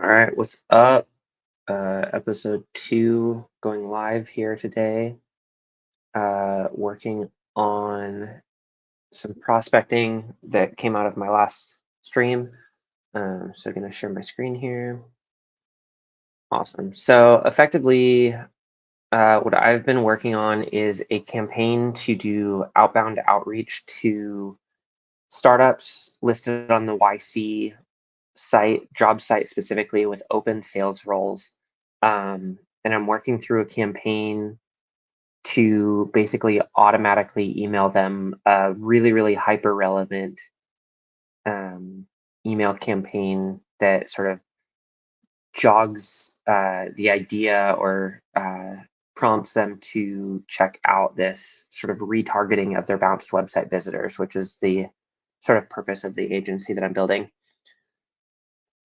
All right, what's up? Episode 2 going live here today. Working on some prospecting that came out of my last stream. So gonna share my screen here. Awesome. So effectively, what I've been working on is a campaign to do outbound outreach to startups listed on the YC site, job site specifically with open sales roles. And I'm working through a campaign to basically automatically email them a really, really hyper relevant um, email campaign that sort of jogs the idea or prompts them to check out this sort of retargeting of their bounced website visitors, which is the sort of purpose of the agency that I'm building.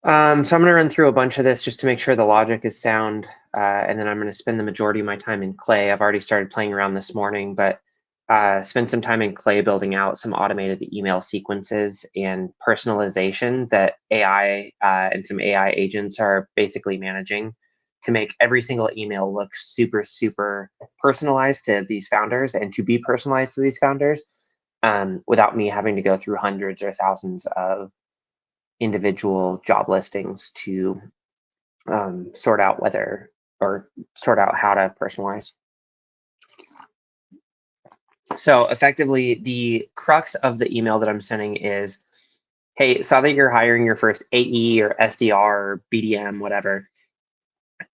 So I'm going to run through a bunch of this just to make sure the logic is sound, and then I'm going to spend the majority of my time in Clay. I've already started playing around this morning, but spend some time in Clay building out some automated email sequences and personalization that AI and some AI agents are basically managing to make every single email look super, super personalized to these founders and to be personalized to these founders without me having to go through hundreds or thousands of individual job listings to sort out whether or sort out how to personalize. So effectively, the crux of the email that I'm sending is, hey, saw that you're hiring your first AE or SDR or BDM, whatever,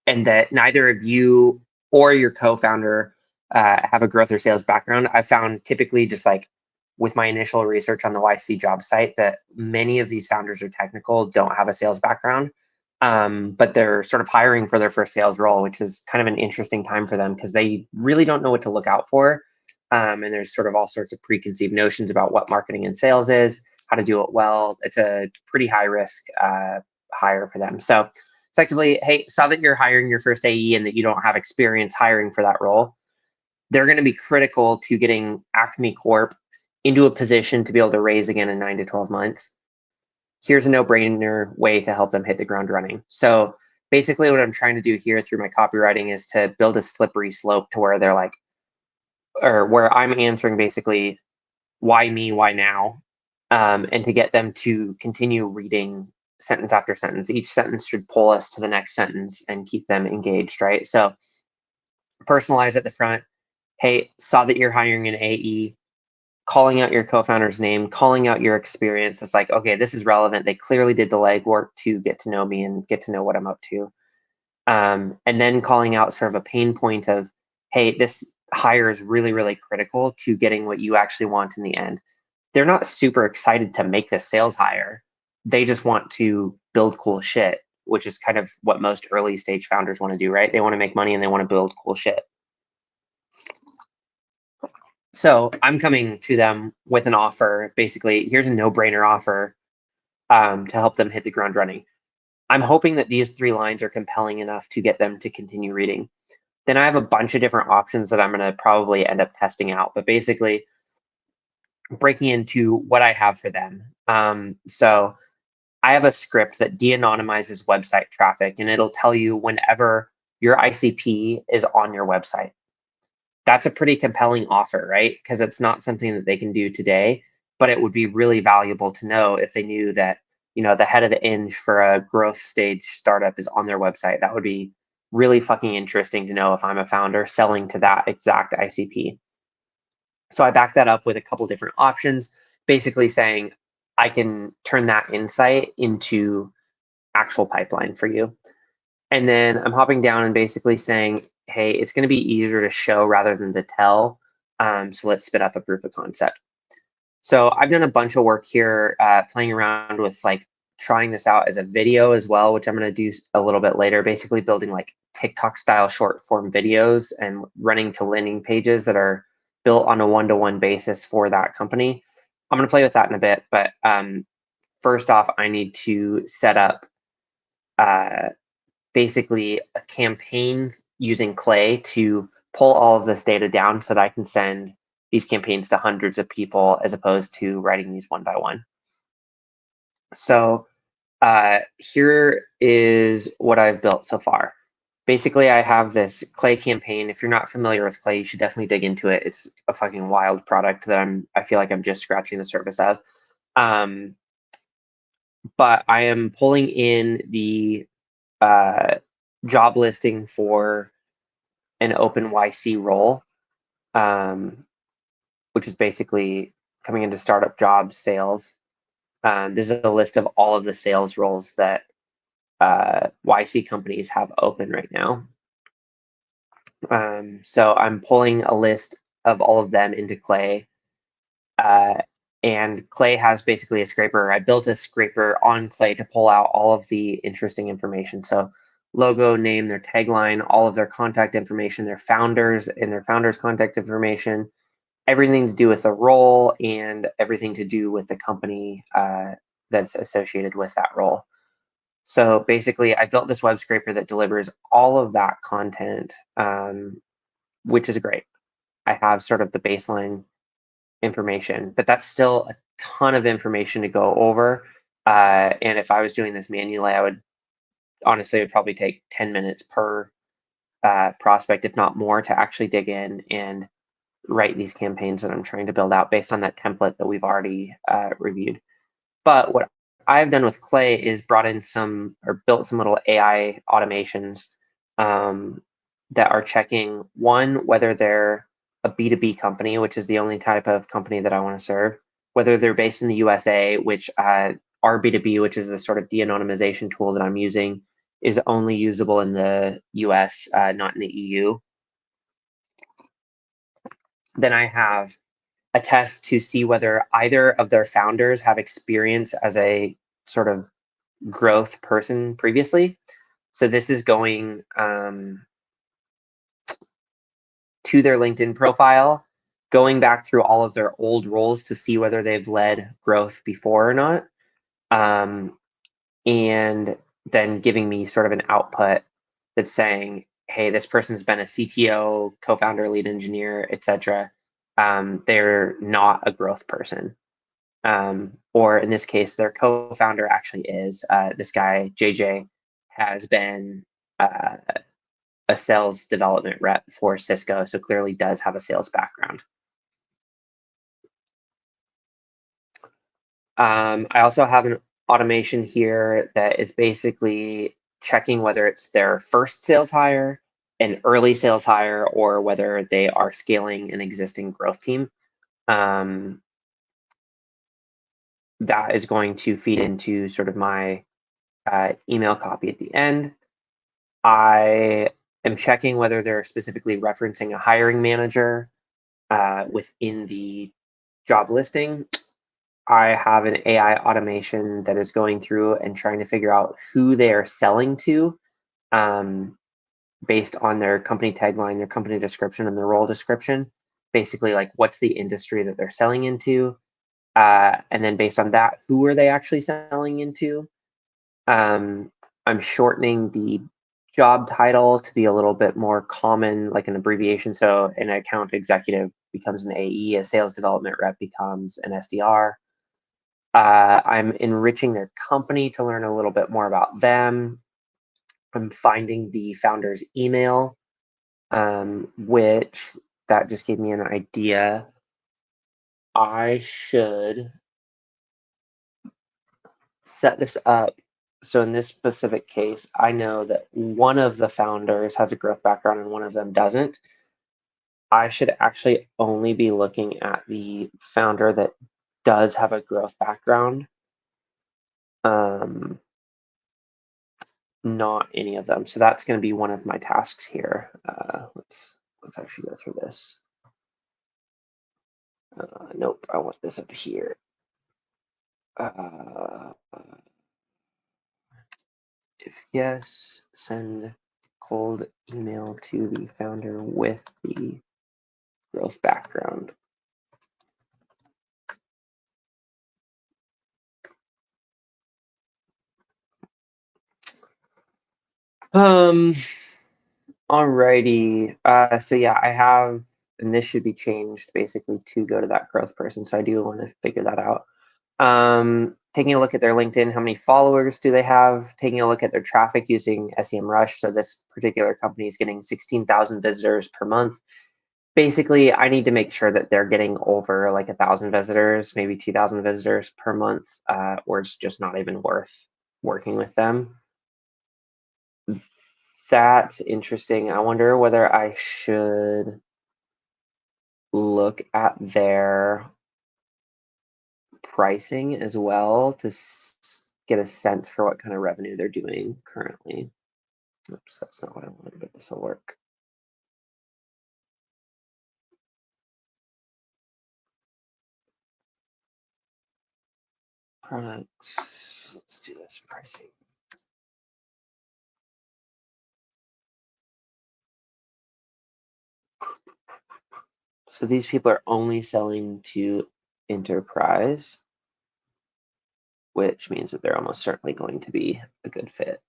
and that neither of you or your co-founder have a growth or sales background. I found typically just like with my initial research on the YC job site that many of these founders are technical, don't have a sales background, but they're sort of hiring for their first sales role, which is kind of an interesting time for them because they really don't know what to look out for. And there's sort of all sorts of preconceived notions about what marketing and sales is, how to do it well. It's a pretty high risk hire for them. So effectively, hey, saw that you're hiring your first AE and that you don't have experience hiring for that role. They're going to be critical to getting Acme Corp into a position to be able to raise again in 9 to 12 months. Here's a no-brainer way to help them hit the ground running. So basically what I'm trying to do here through my copywriting is to build a slippery slope to where they're like, or where I'm answering basically, why me, why now? And to get them to continue reading sentence after sentence. Each sentence should pull us to the next sentence and keep them engaged, right? So personalize at the front. Hey, saw that you're hiring an AE, calling out your co-founder's name, calling out your experience. It's like, okay, this is relevant. They clearly did the legwork to get to know me and get to know what I'm up to. And then calling out sort of a pain point of, hey, this hire is really, really critical to getting what you actually want in the end. They're not super excited to make this sales hire. They just want to build cool shit, which is kind of what most early stage founders want to do, right? They want to make money and they want to build cool shit. So I'm coming to them with an offer. Basically, here's a no-brainer offer to help them hit the ground running. I'm hoping that these 3 lines are compelling enough to get them to continue reading. Then I have a bunch of different options that I'm going to probably end up testing out. But basically, breaking into what I have for them. So I have a script that de-anonymizes website traffic, and it'll tell you whenever your ICP is on your website. That's a pretty compelling offer, right? Because it's not something that they can do today, but it would be really valuable to know if they knew that, the head of the hinge for a growth stage startup is on their website. That would be really fucking interesting to know if I'm a founder selling to that exact ICP. So I back that up with a couple different options, basically saying I can turn that insight into actual pipeline for you. And then I'm hopping down and basically saying, hey, it's going to be easier to show rather than to tell. So let's spit up a proof of concept. So I've done a bunch of work here, playing around with like trying this out as a video as well, which I'm going to do a little bit later, basically building like TikTok style short form videos and running to landing pages that are built on a one-to-one basis for that company. I'm going to play with that in a bit, but first off, I need to set up basically a campaign using Clay to pull all of this data down so that I can send these campaigns to hundreds of people as opposed to writing these one by one. So Here is what I've built so far. Basically, I have this Clay campaign. If you're not familiar with Clay, you should definitely dig into it. It's a fucking wild product that I feel like I'm just scratching the surface of. Um, but I am pulling in the uh, job listing for an open YC role, which is basically coming into startup jobs sales. This is a list of all of the sales roles that YC companies have open right now. So I'm pulling a list of all of them into Clay. And Clay has basically a scraper. I built a scraper on Clay to pull out all of the interesting information. So logo, name, their tagline, all of their contact information, their founders and their founders' contact information, everything to do with the role and everything to do with the company that's associated with that role. So basically, I built this web scraper that delivers all of that content, which is great. I have sort of the baseline information, but that's still a ton of information to go over. And if I was doing this manually, I would honestly, it would probably take 10 minutes per prospect, if not more, to actually dig in and write these campaigns that I'm trying to build out based on that template that we've already reviewed. But what I've done with Clay is brought in some or built some little AI automations that are checking one, whether they're a B2B company, which is the only type of company that I want to serve, whether they're based in the USA, which our B2B, which is the sort of de-anonymization tool that I'm using, is only usable in the US, not in the EU. Then I have a test to see whether either of their founders have experience as a sort of growth person previously. So this is going to their LinkedIn profile, going back through all of their old roles to see whether they've led growth before or not, and then giving me sort of an output that's saying, hey, this person's been a CTO, co-founder, lead engineer, etc. They're not a growth person. Or in this case, their co-founder actually is. This guy, JJ, has been a sales development rep for Cisco, so clearly does have a sales background. I also have an automation here that is basically checking whether it's their first sales hire, an early sales hire, or whether they are scaling an existing growth team. That is going to feed into sort of my email copy at the end. I am checking whether they're specifically referencing a hiring manager within the job listing. I have an AI automation that is going through and trying to figure out who they are selling to based on their company tagline, their company description, and their role description. Basically, like what's the industry that they're selling into? And then based on that, who are they actually selling into? I'm shortening the job title to be a little bit more common, like an abbreviation. So an account executive becomes an AE, a sales development rep becomes an SDR. I'm enriching their company to learn a little bit more about them. I'm finding the founder's email, which that just gave me an idea. I should set this up. So in this specific case, I know that one of the founders has a growth background and one of them doesn't. I should actually only be looking at the founder that does have a growth background, not any of them. So that's going to be one of my tasks here. Let's actually go through this. Nope, I want this up here. If yes, send cold email to the founder with the growth background. Alrighty. So yeah, I have, and this should be changed basically to go to that growth person. So I do want to figure that out. taking a look at their LinkedIn, how many followers do they have, taking a look at their traffic using SEMrush. So this particular company is getting 16,000 visitors per month. Basically, I need to make sure that they're getting over like 1,000 visitors, maybe 2,000 visitors per month, or it's just not even worth working with them. That's interesting. I wonder whether I should look at their pricing as well to get a sense for what kind of revenue they're doing currently. Oops, that's not what I wanted, but this will work. Products, let's do this pricing. So these people are only selling to enterprise, which means that they're almost certainly going to be a good fit.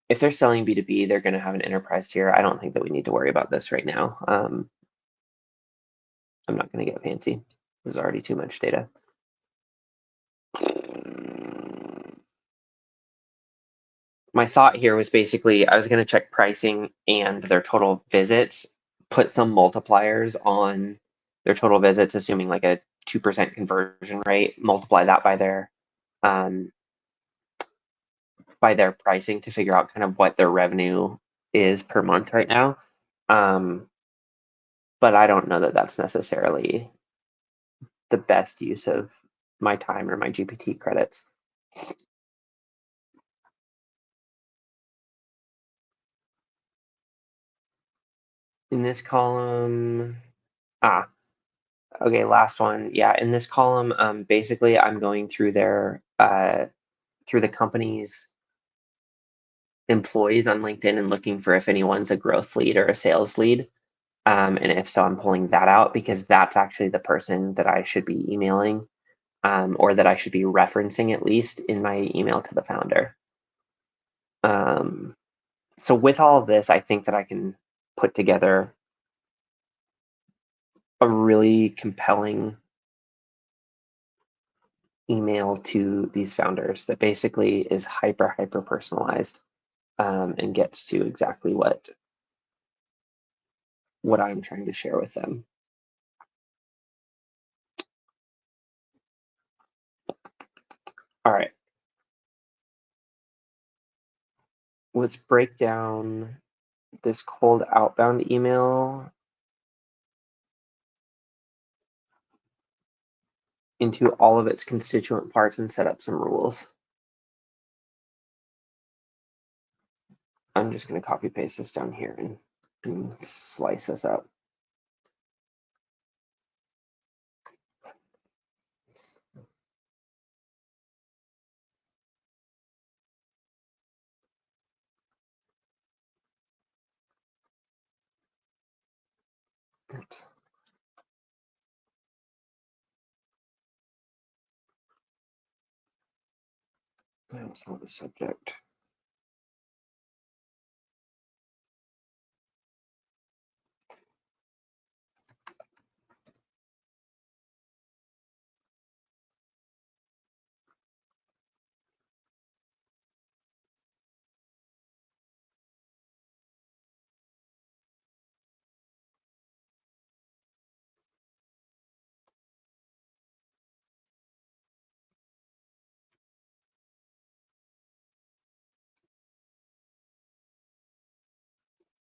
If they're selling B2B, they're going to have an enterprise tier. I don't think that we need to worry about this right now. I'm not going to get fancy. There's already too much data. My thought here was basically I was going to check pricing and their total visits, put some multipliers on their total visits, assuming like a 2% conversion rate, multiply that by their pricing to figure out kind of what their revenue is per month right now. But I don't know that that's necessarily the best use of my time or my GPT credits. In this column, okay, last one. Yeah, in this column, basically I'm going through through the company's employees on LinkedIn and looking for if anyone's a growth lead or a sales lead. And if so, I'm pulling that out because that's actually the person that I should be emailing, or that I should be referencing at least in my email to the founder. So with all of this, I think that I can put together a really compelling email to these founders that basically is hyper personalized, and gets to exactly what I'm trying to share with them. All right. Let's break down this cold outbound email into all of its constituent parts and set up some rules. I'm just going to copy paste this down here and slice this up. Oops. I also want the subject.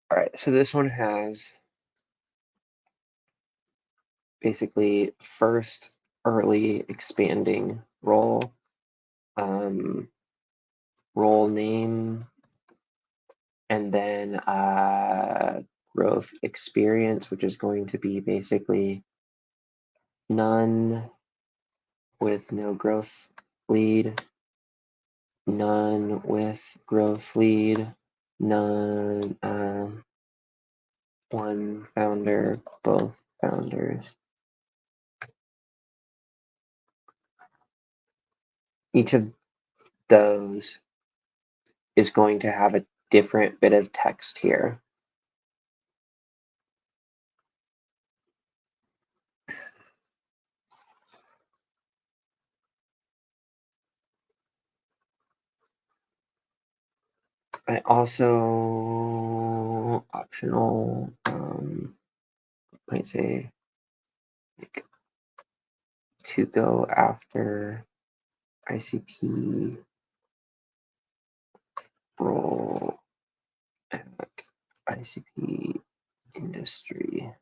All right, so this one has basically first early expanding role, role name, and then growth experience, which is going to be basically none with no growth lead, none with growth lead, none, one founder, both founders. Each of those is going to have a different bit of text here. I also optional might say like, to go after ICP role at ICP industry.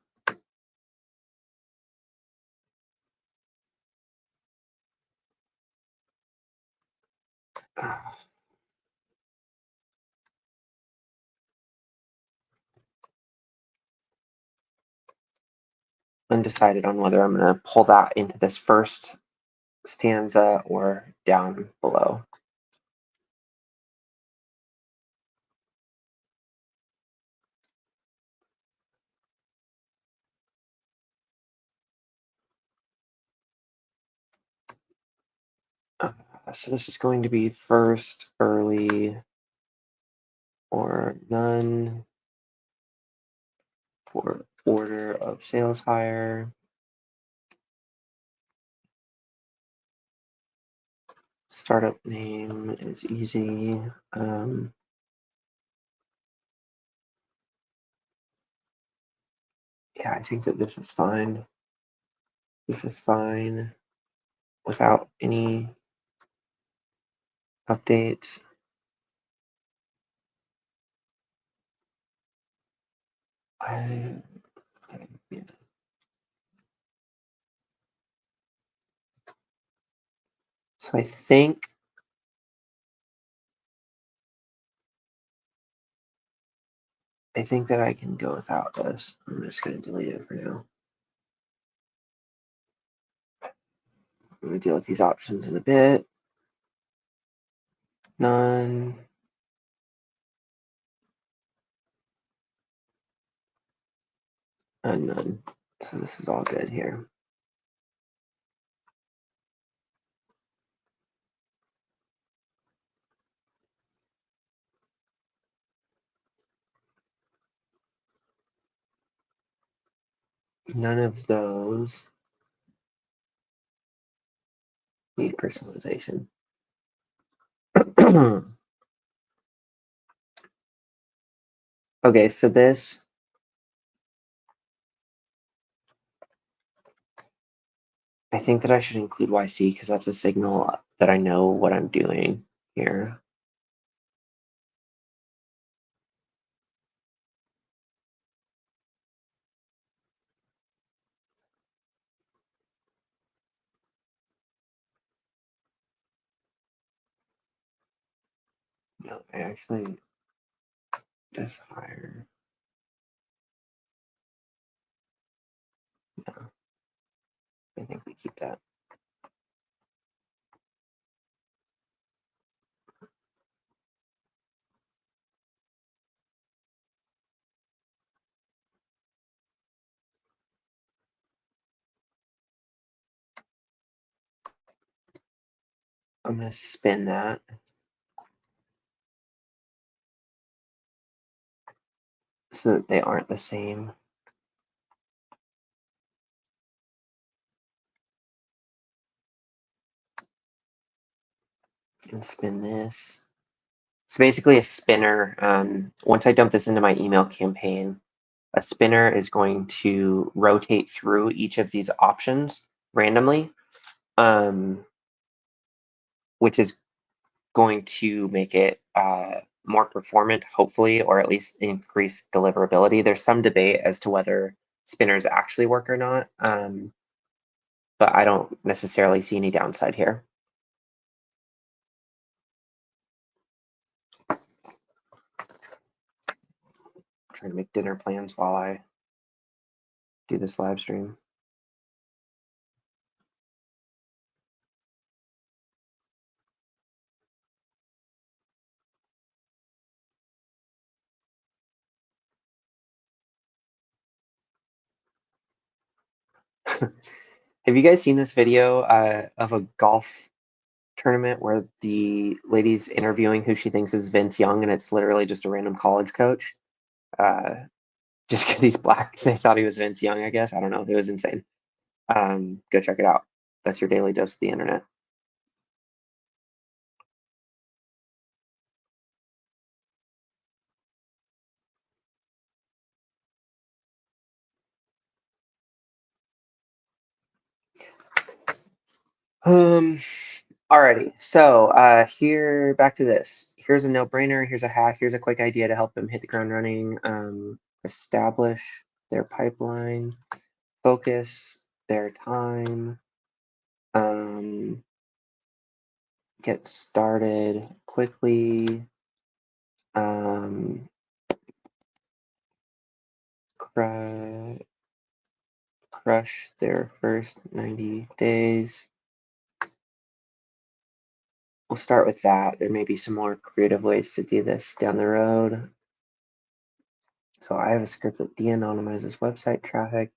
Undecided on whether I'm going to pull that into this first stanza or down below. So this is going to be first, early, or none for order of sales hire. Startup name is easy. Yeah, I think that this is fine. This is fine without any updates. Yeah. So I think that I can go without this. I'm just going to delete it for now. I'm going to deal with these options in a bit. None. And none. So this is all good here. None of those need personalization. Okay, so this, I think that I should include YC because that's a signal that I know what I'm doing here. No, I actually, this higher. No, I think we keep that. I'm going to spin that. So that they aren't the same. And spin this. So basically a spinner, once I dump this into my email campaign, a spinner is going to rotate through each of these options randomly, which is going to make it more performant, hopefully, or at least increase deliverability. There's some debate as to whether spinners actually work or not, but I don't necessarily see any downside here. Trying to make dinner plans while I do this live stream. Have you guys seen this video of a golf tournament where the lady's interviewing who she thinks is Vince Young, and it's literally just a random college coach? Just because he's black, they thought he was Vince Young, I guess. I don't know. It was insane. Go check it out. That's your daily dose of the internet. Alrighty. So here, back to this. Here's a no-brainer. Here's a hack. Here's a quick idea to help them hit the ground running. Establish their pipeline. Focus their time. Get started quickly. Crush their first 90 days. We'll start with that. There may be some more creative ways to do this down the road. So I have a script that de-anonymizes website traffic.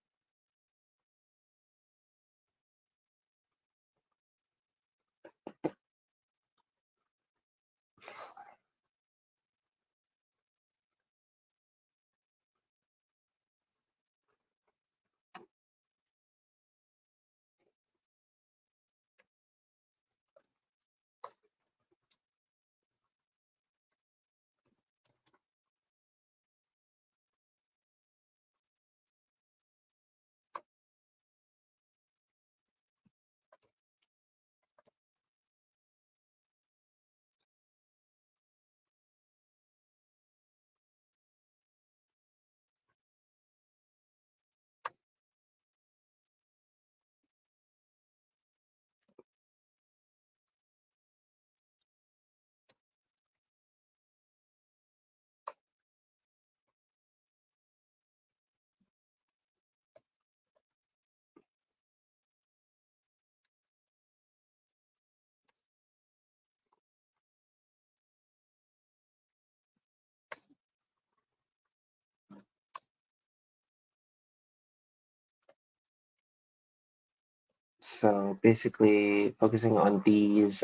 So basically focusing on these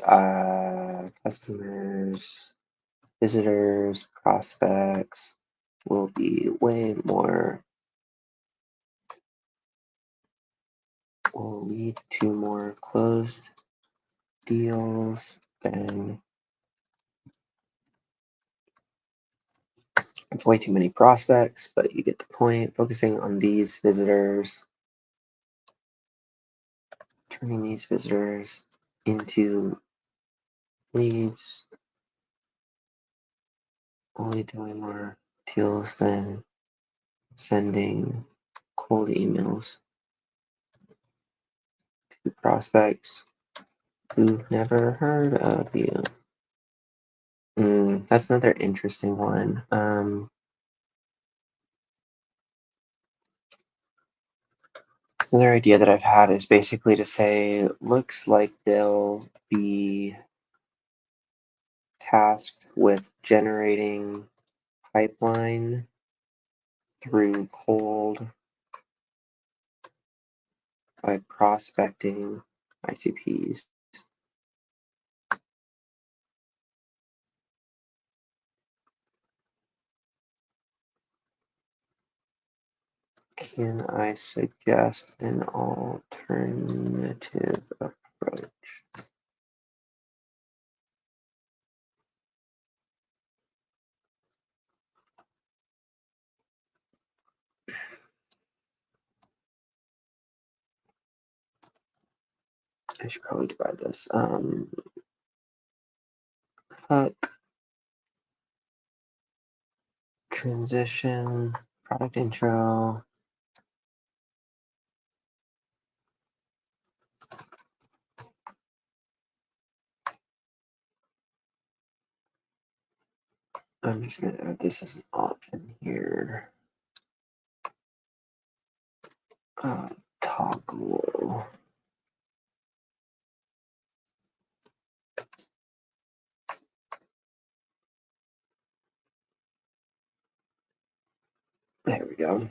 customers, visitors, prospects will be way more, will lead to more closed deals than, it's way too many prospects, but you get the point. Focusing on these visitors, turning these visitors into leads will lead to way more deals than sending cold emails to prospects who've never heard of you. That's another interesting one. Another idea that I've had is basically to say, looks like they'll be tasked with generating pipeline through cold by prospecting ICPs. Can I suggest an alternative approach? I should probably divide this. Hook, transition, product intro. I'm just going to add this as an option here. Toggle. There we go.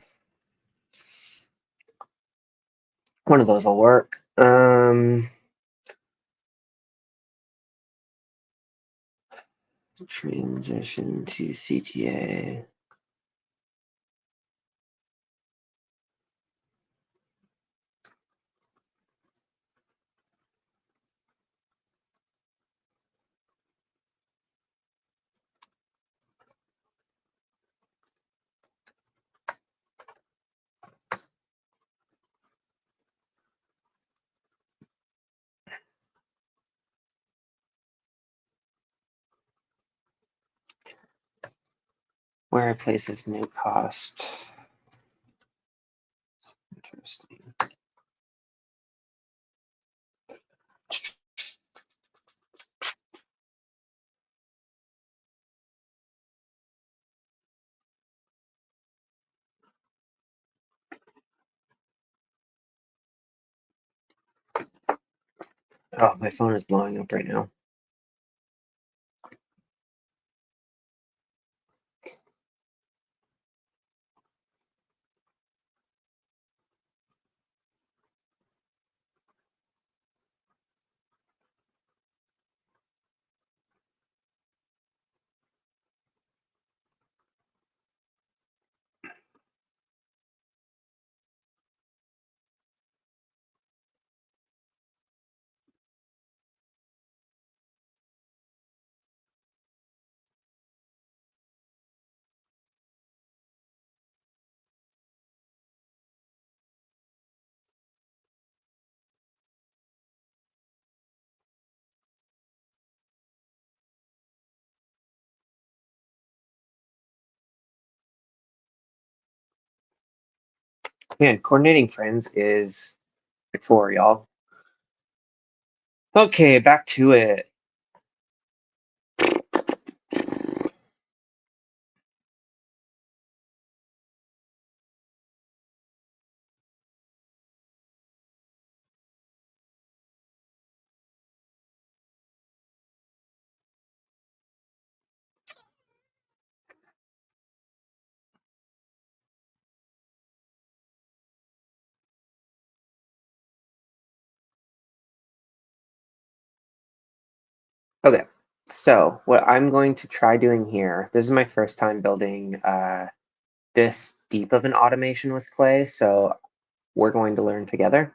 One of those will work. Transition to CTA. Where I place this new cost. Interesting. Oh, my phone is blowing up right now. Man, coordinating friends is a chore, y'all. Okay, back to it. Okay, so what I'm going to try doing here, this is my first time building this deep of an automation with Clay, so we're going to learn together.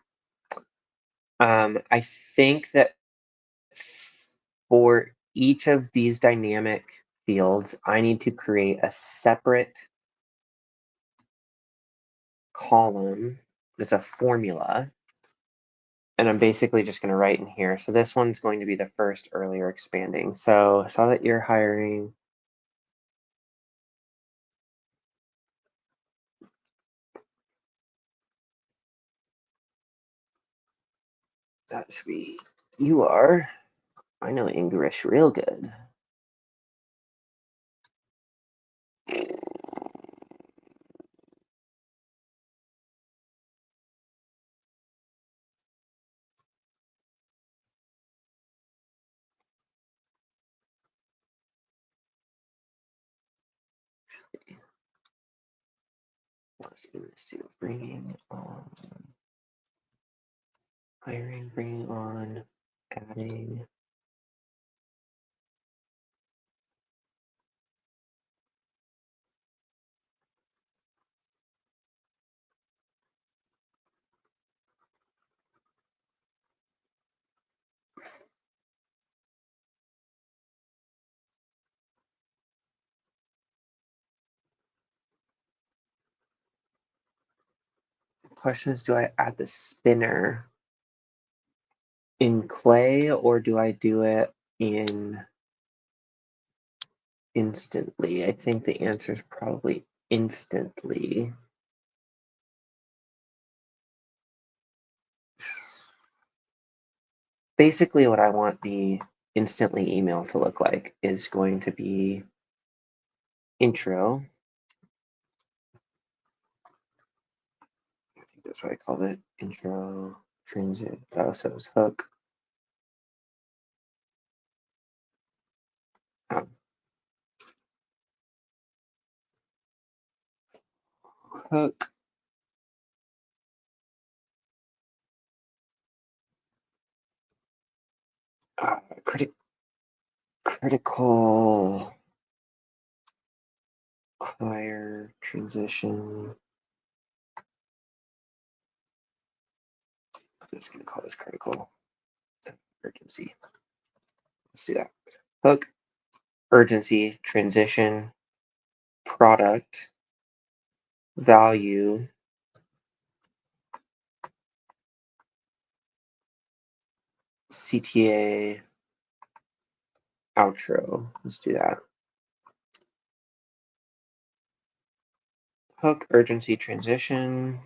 I think that for each of these dynamic fields, I need to create a separate column that's a formula. And I'm basically just going to write in here. So this one's going to be the first earlier expanding. So I saw that you're hiring. That should be, you are. I know English real good. Let's do this too. Bringing on, hiring, bringing on, adding. Question is, do I add the spinner in Clay or do I do it in instantly? I think the answer is probably instantly. Basically, what I want the instantly email to look like is going to be intro. I think that's what I called it. Intro, transit. Oh, so it was hook. Um, hook. Critical higher transition. I'm just going to call this critical urgency. Let's do that. Hook, urgency, transition, product, value, CTA, outro. Let's do that. Hook urgency transition.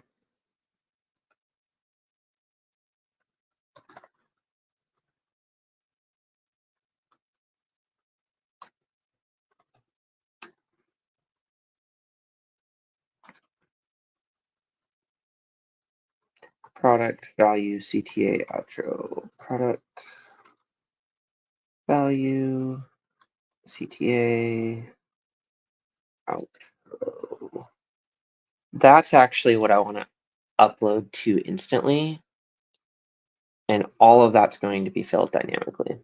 Product value CTA outro. Product value CTA outro. That's actually what I want to upload to instantly. And all of that's going to be filled dynamically.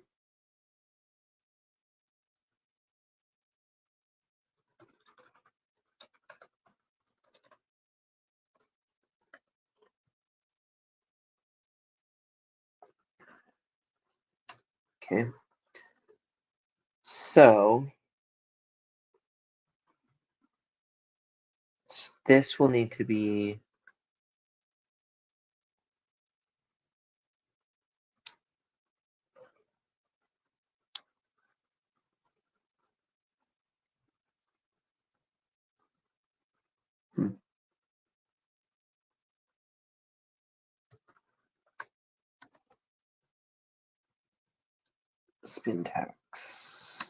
Okay. So this will need to be spin tax.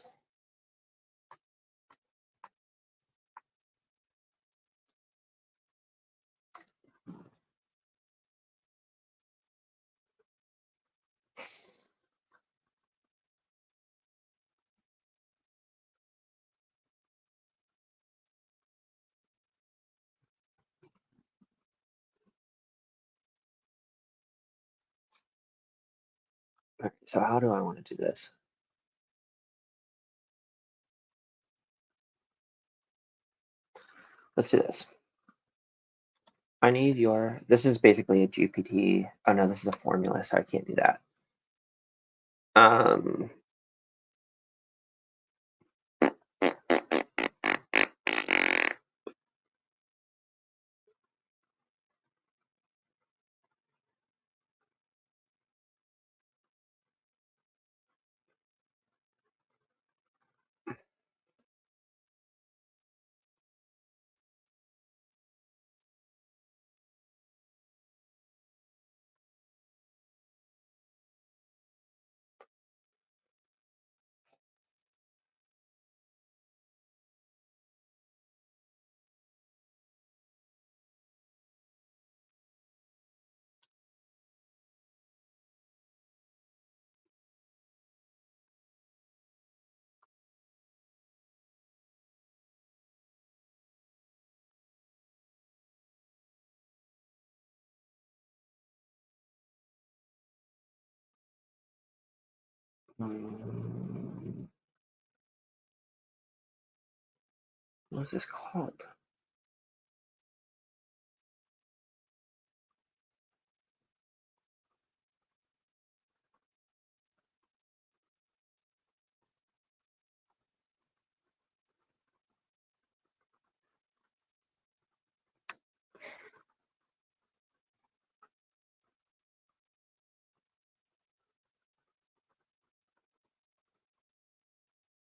Okay, so how do I want to do this? Let's do this. I need your, this is basically a GPT. Oh no, this is a formula, so I can't do that. What's this called?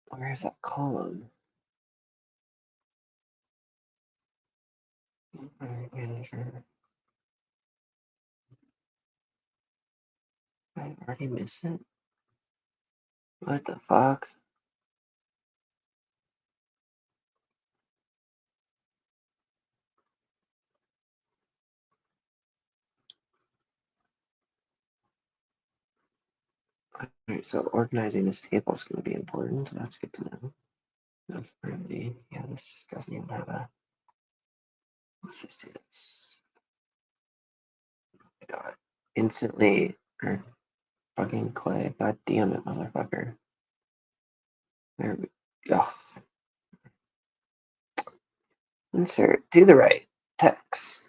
Where is that column? Manager. I already missed it. What the fuck? Alright, so organizing this table is going to be important. That's good to know. That's pretty, yeah, this just doesn't even have a, let's just do this. God, instantly, or fucking clay. God damn it, motherfucker. There we go. Insert, do the right text.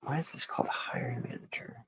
Why is this called hiring manager?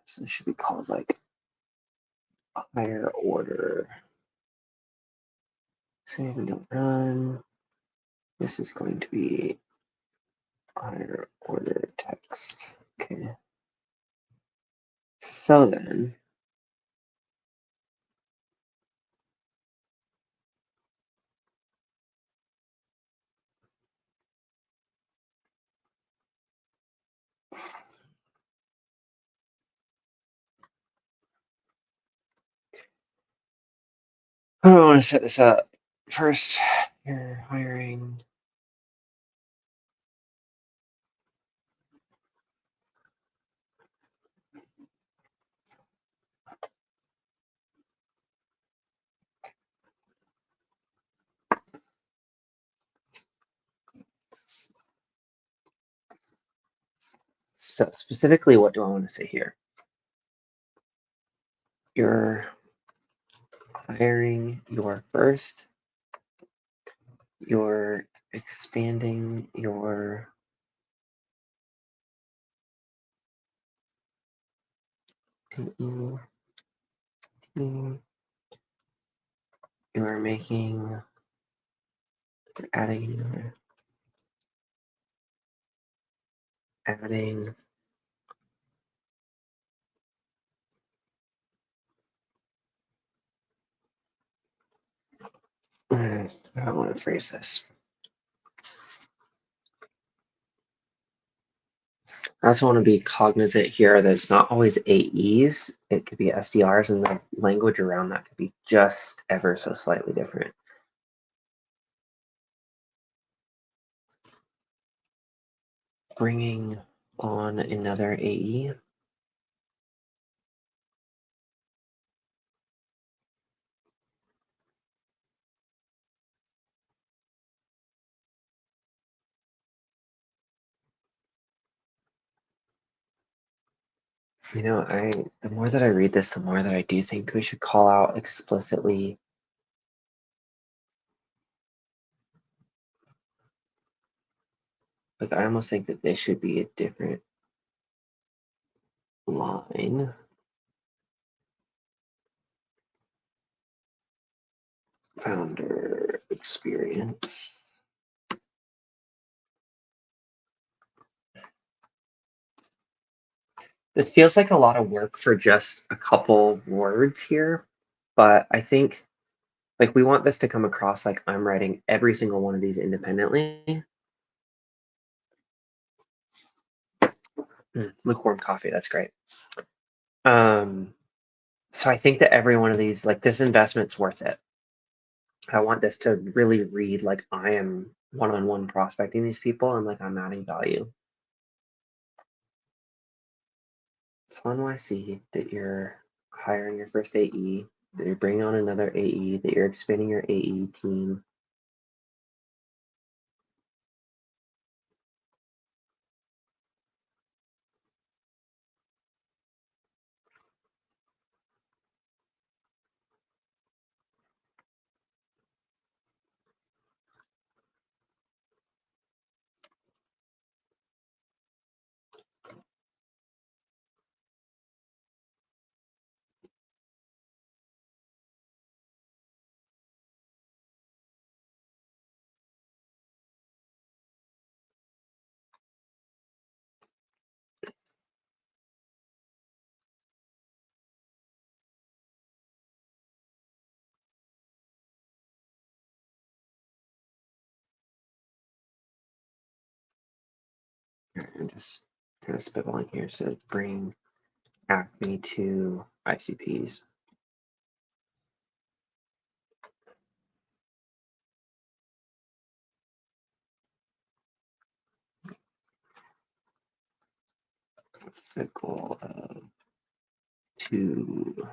So it should be called like higher order. Save and don't run. This is going to be higher order text. Okay. So then, how do I want to set this up? First, you're hiring. So specifically, what do I want to say here? You're hiring your first. You're expanding your team. You're making, you're adding, adding. I don't want to phrase this. I also want to be cognizant here that it's not always AEs. It could be SDRs, and the language around that could be just ever so slightly different. Bringing on another AE. You know, the more that I read this, the more that I do think we should call out explicitly. Like, I almost think that this should be a different line. Founder experience. This feels like a lot of work for just a couple words here, but I think like we want this to come across like I'm writing every single one of these independently. Lukewarm coffee, that's great. So I think that every one of these, like this investment's worth it. I want this to really read like I am one-on-one prospecting these people and like I'm adding value. So NYC that you're hiring your first AE, that you're bringing on another AE, that you're expanding your AE team. I'm just kind of spitballing here. So bring Acme to ICPs. What's the goal of two?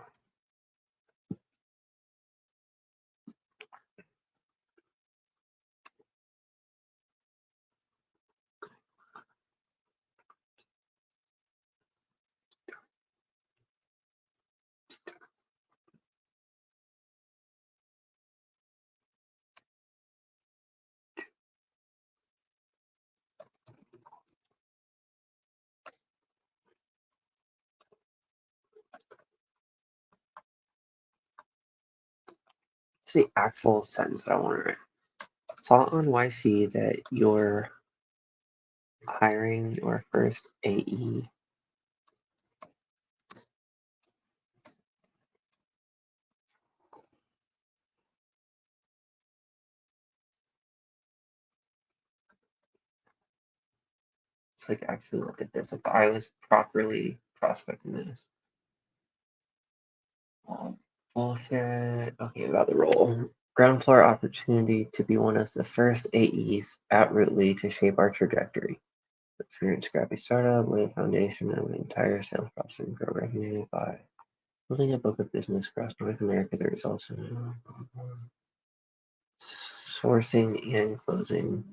What's the actual sentence that I want to write? Saw on YC that you're hiring your first AE. It's like, actually look at this. If I was properly prospecting this. Bullshit. Okay, about the role. Ground floor opportunity to be one of the first AEs at Rootly to shape our trajectory. Experience scrappy startup, lay a foundation of an entire sales process and grow revenue by building a book of business across North America. There is also sourcing and closing.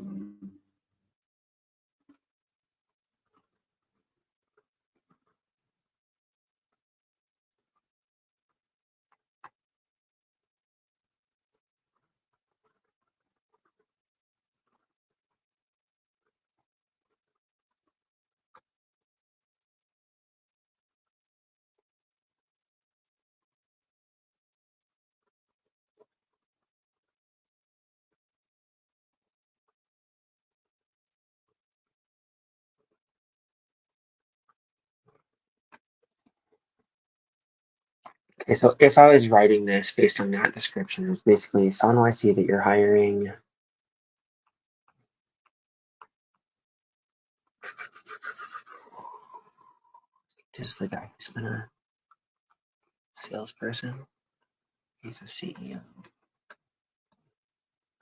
Okay, so if I was writing this based on that description, it's basically, so now I see that you're hiring this is the guy who's been a salesperson. He's a CEO,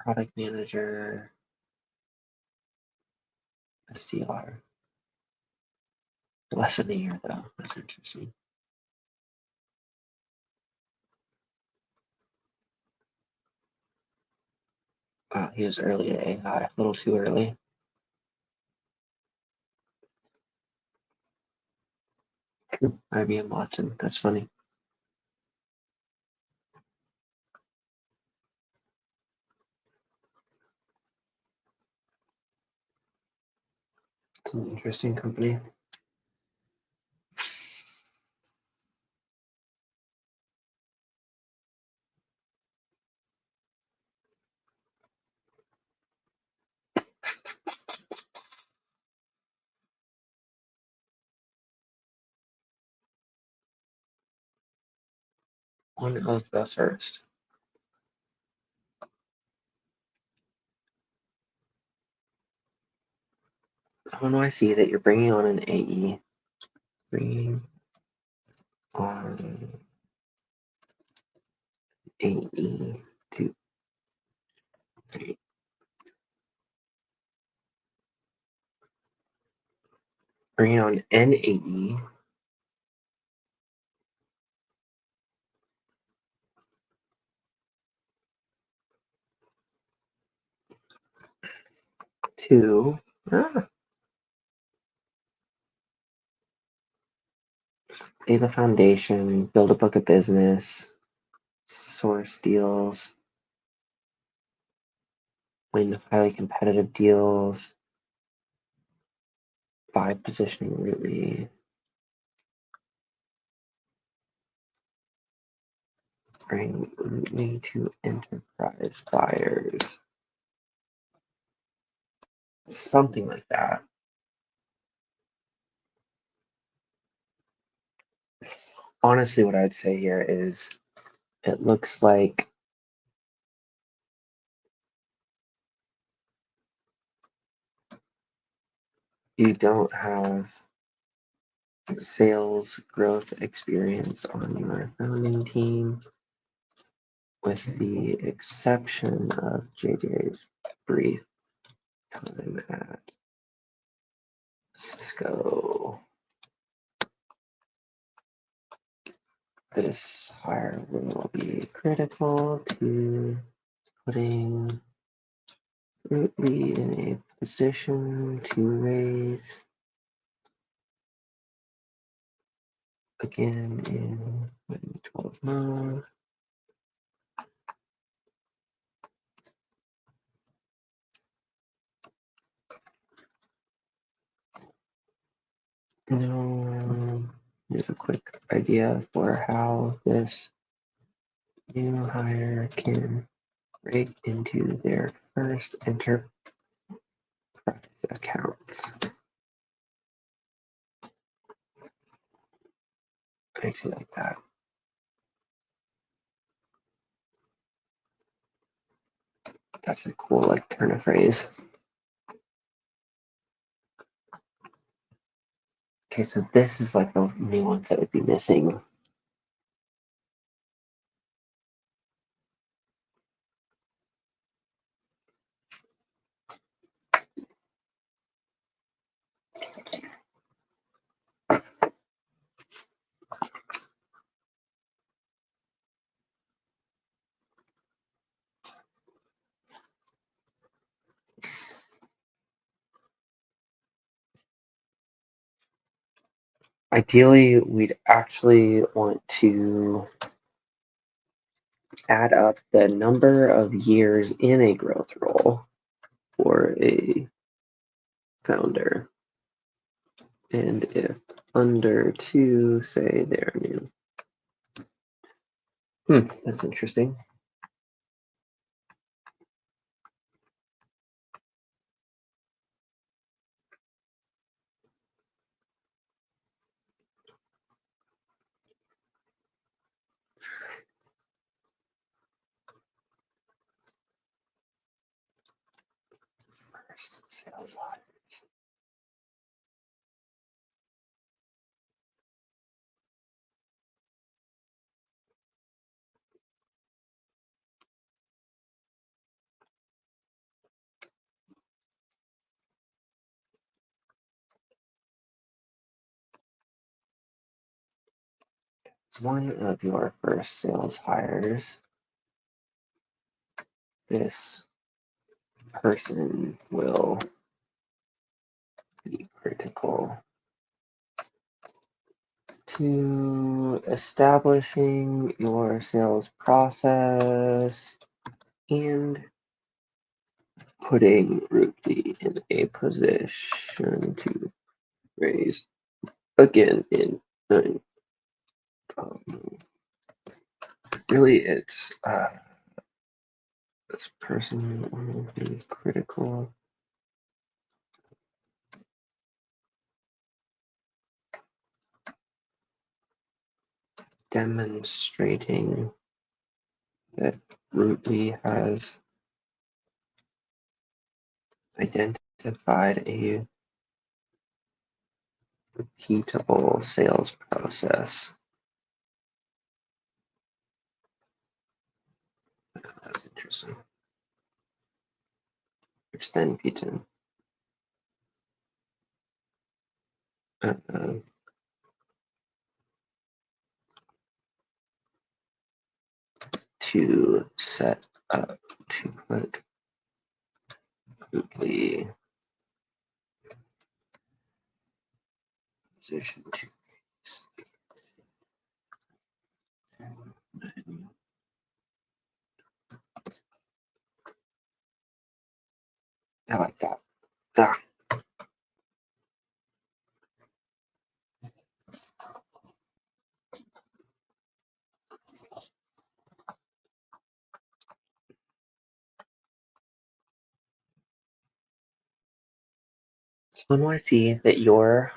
product manager, SDR. Less than a year though. That's interesting. Wow, he was early at AI, a little too early. IBM Watson, that's funny. It's an interesting company. One of the first. How do I see that you're bringing on an AE? Bringing on AE to bringing on an AE to lay the foundation, build a book of business, source deals, win highly competitive deals, buy positioning really, bring me to enterprise buyers. Something like that. Honestly, what I'd say here is it looks like you don't have sales growth experience on your founding team, with the exception of JJ's brief time at Cisco. This hire will be critical to putting Rootly in a position to raise again in 12 months. No, here's a quick idea for how this new hire can break into their first enterprise accounts. I actually like that. That's a cool like turn of phrase. Okay, so this is like the nuance that would be missing. Ideally, we'd actually want to add up the number of years in a growth role for a founder. And if under 2, say they're new. That's interesting. First sales hires. As one of your first sales hires, this person will be critical to establishing your sales process and putting Rootly in a position to raise again in 9. Really, it's this person will be critical. Demonstrating that Rootly has identified a repeatable sales process. That's interesting. Which then Peyton to set up to put Rootly position to I like that. So when I see that your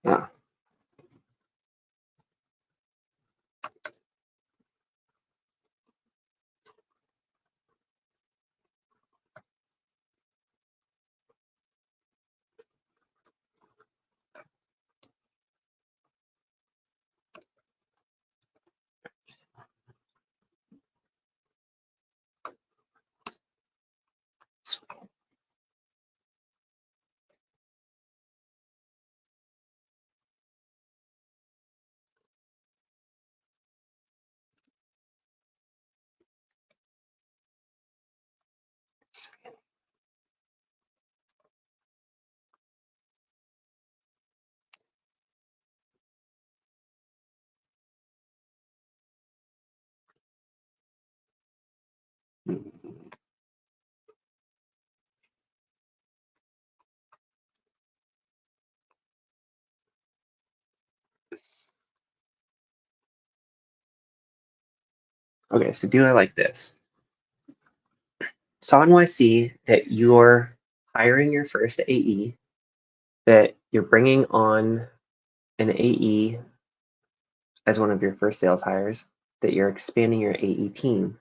Ah. Okay, so do I like this? Saw NYC that you're hiring your first AE, that you're bringing on an AE as one of your first sales hires, that you're expanding your AE team.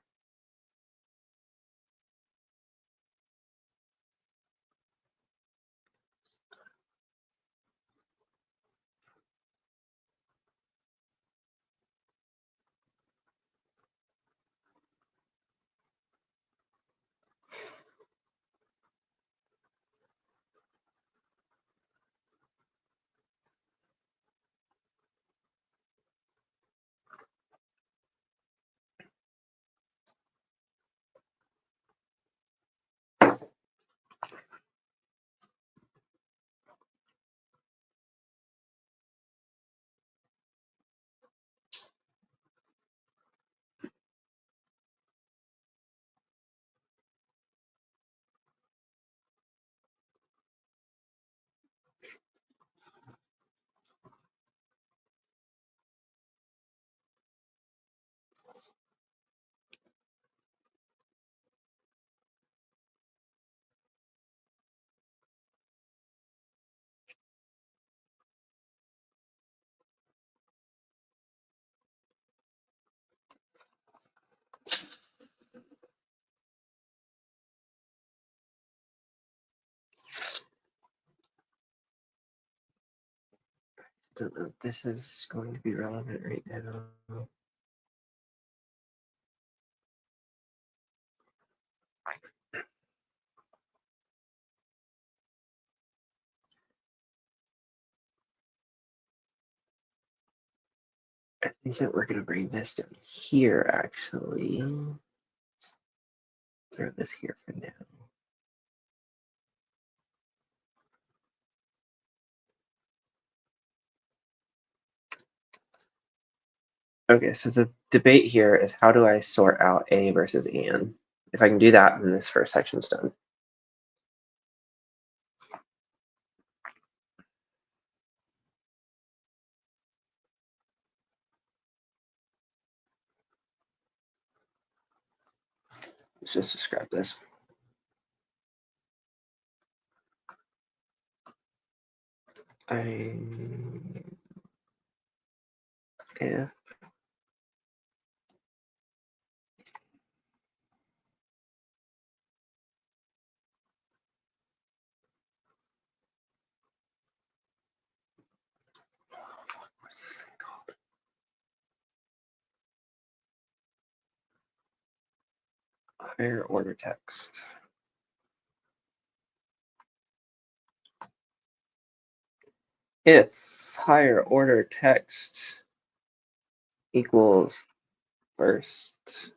Don't know if this is going to be relevant right now. I think that we're going to bring this down here, actually. Throw this here for now. Okay, so the debate here is how do I sort out A versus An? If I can do that, then this first section's done. Let's just describe this. If what's this thing called? Higher order text. If higher order text equals first,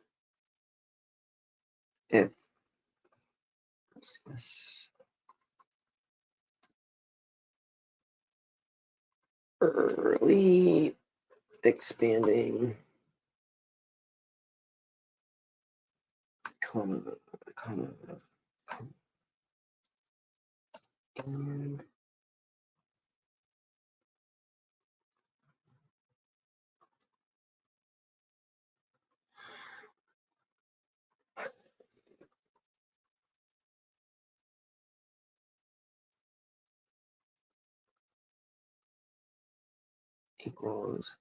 if what's this? Early expanding, comma, comma, and equals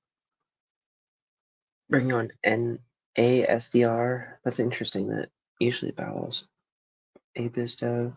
bring on a SDR. That's interesting. That usually vowels a biz dev.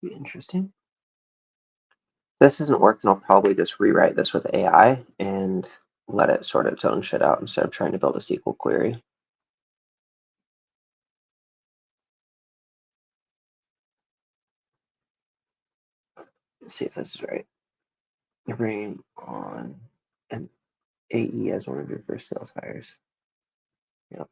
Be interesting. This doesn't work, then I'll probably just rewrite this with AI and let it sort its own shit out instead of trying to build a SQL query. Let's see if this is right. Bring on an AE as one of your first sales hires. Yep.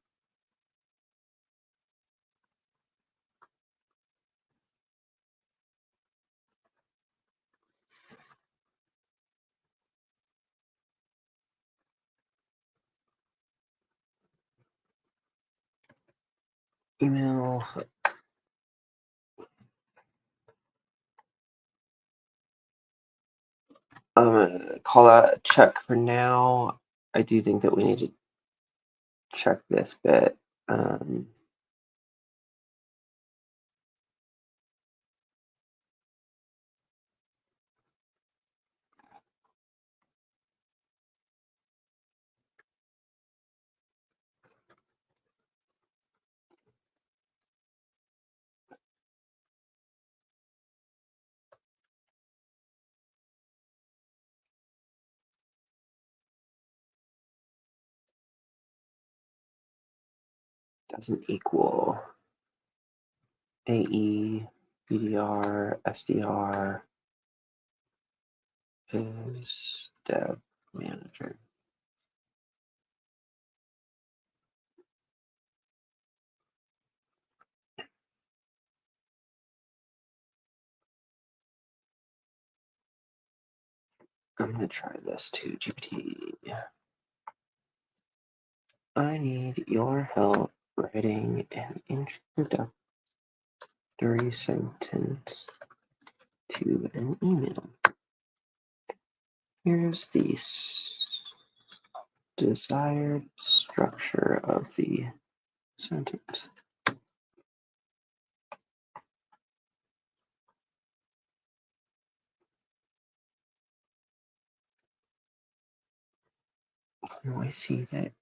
Email. Call out a check for now. I do think that we need to check this bit. Doesn't equal AE, BDR, SDR is dev manager. I'm going to try this too, GPT. I need your help writing an introductory sentence to an email. Here's the desired structure of the sentence. Oh, I see that.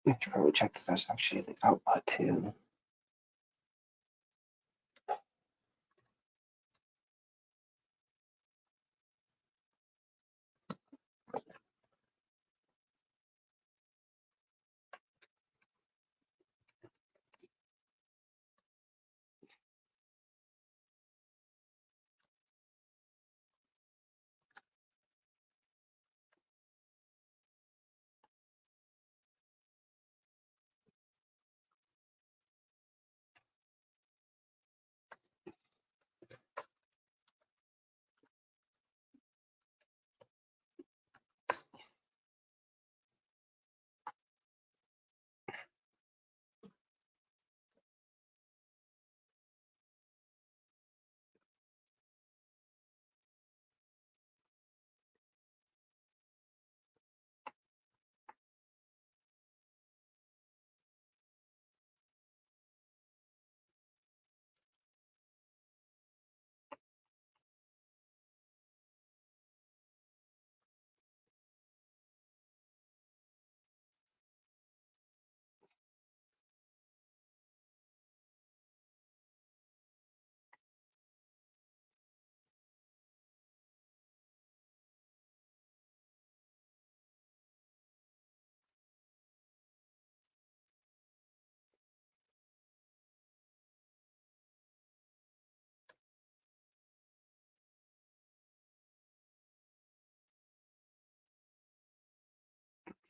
I should probably check that that's actually the output too.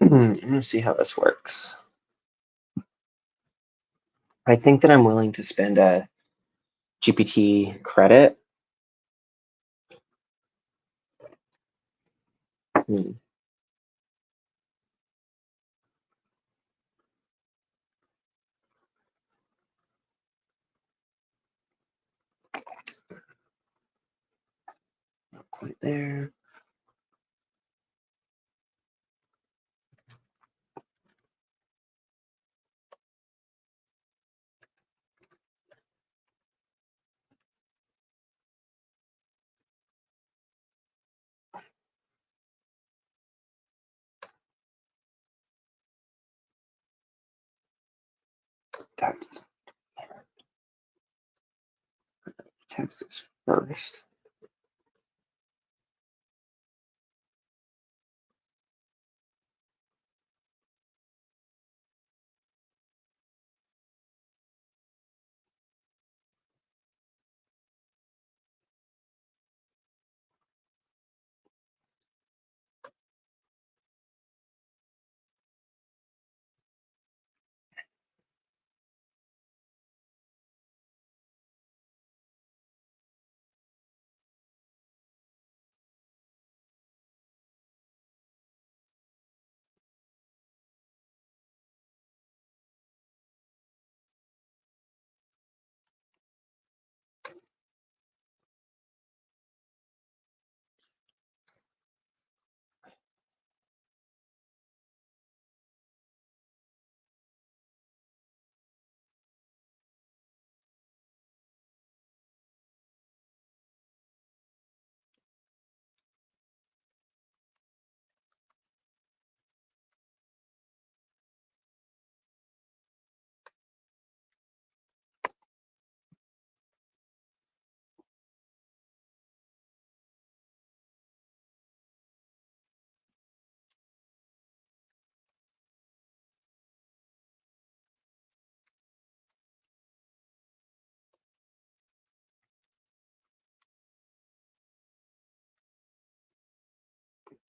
I'm gonna see how this works. I think that I'm willing to spend a GPT credit. Hmm. Not quite there. That text is first.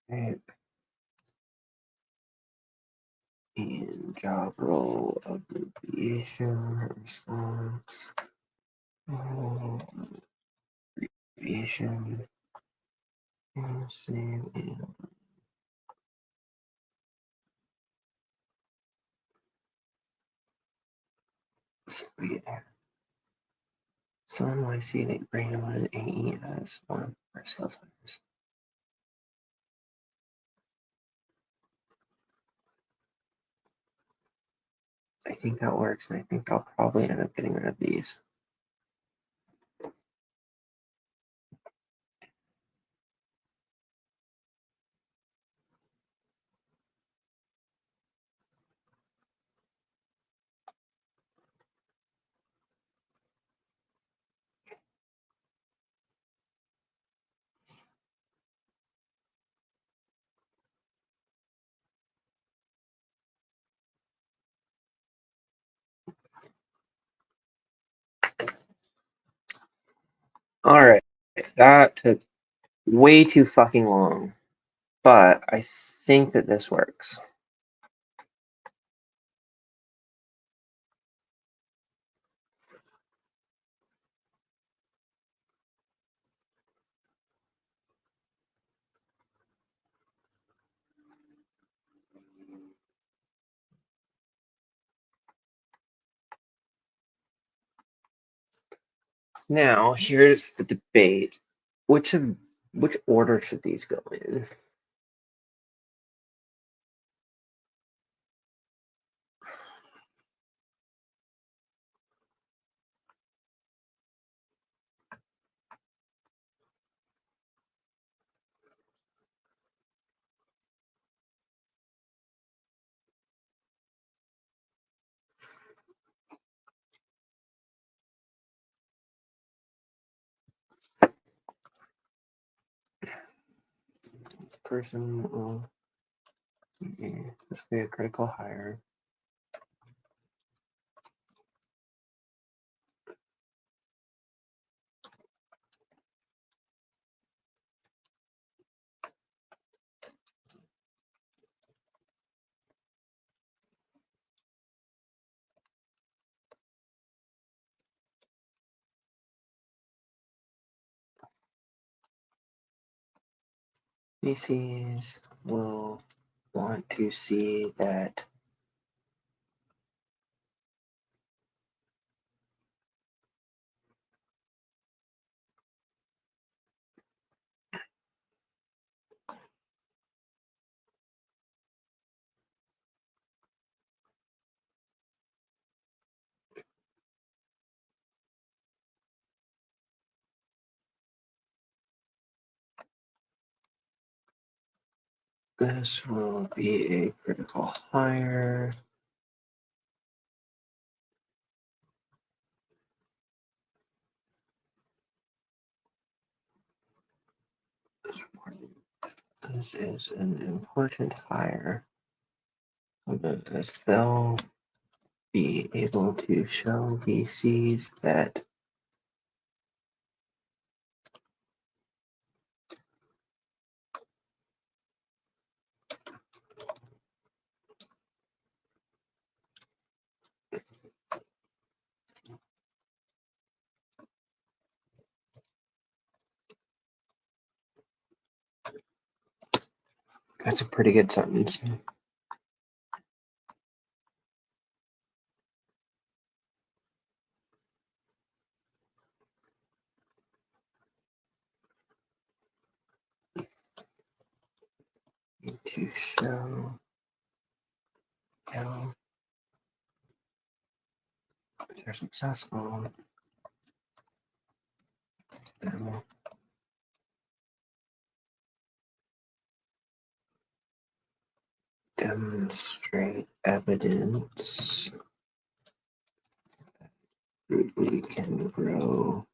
Right. And job role abbreviation response. Abbreviation. And save and sweet. So NYC they bring on an AE as one of our sales hires. I think that works, and I think I'll probably end up getting rid of these. All right, that took way too fucking long, but I think that this works. Now, here's the debate. Which order should these go in? This person will this will be a critical hire. VCs will want to see that this will be a critical hire. This is an important hire because they'll be able to show VCs that that's a pretty good sentence. To show how if they're successful, they'll demonstrate evidence that we can grow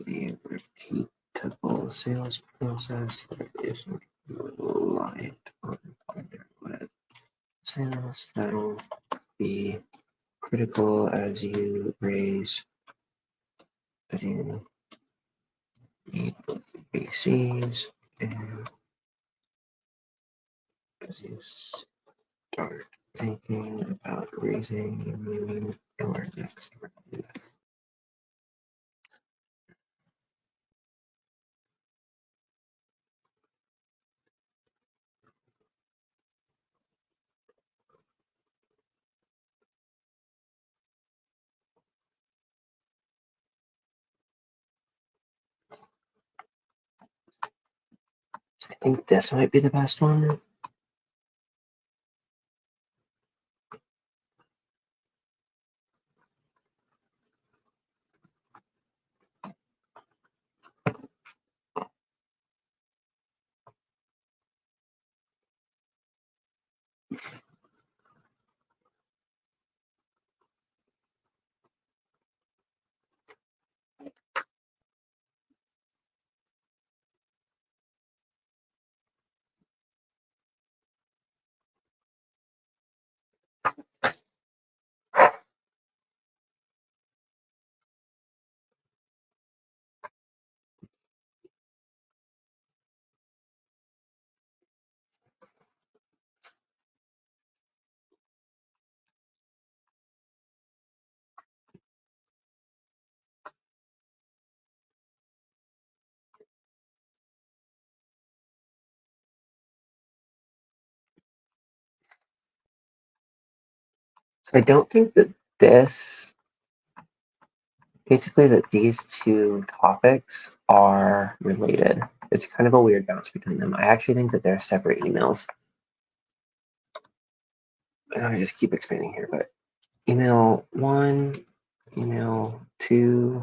the repeatable sales process that isn't reliant on partner-led sales. That'll be critical as you Meet with VCs and as you start thinking about raising your next round. I think this might be the best one. So I don't think that this, basically that these two topics are related. It's kind of a weird bounce between them. I actually think that they're separate emails. And I just keep expanding here, but email 1, email 2,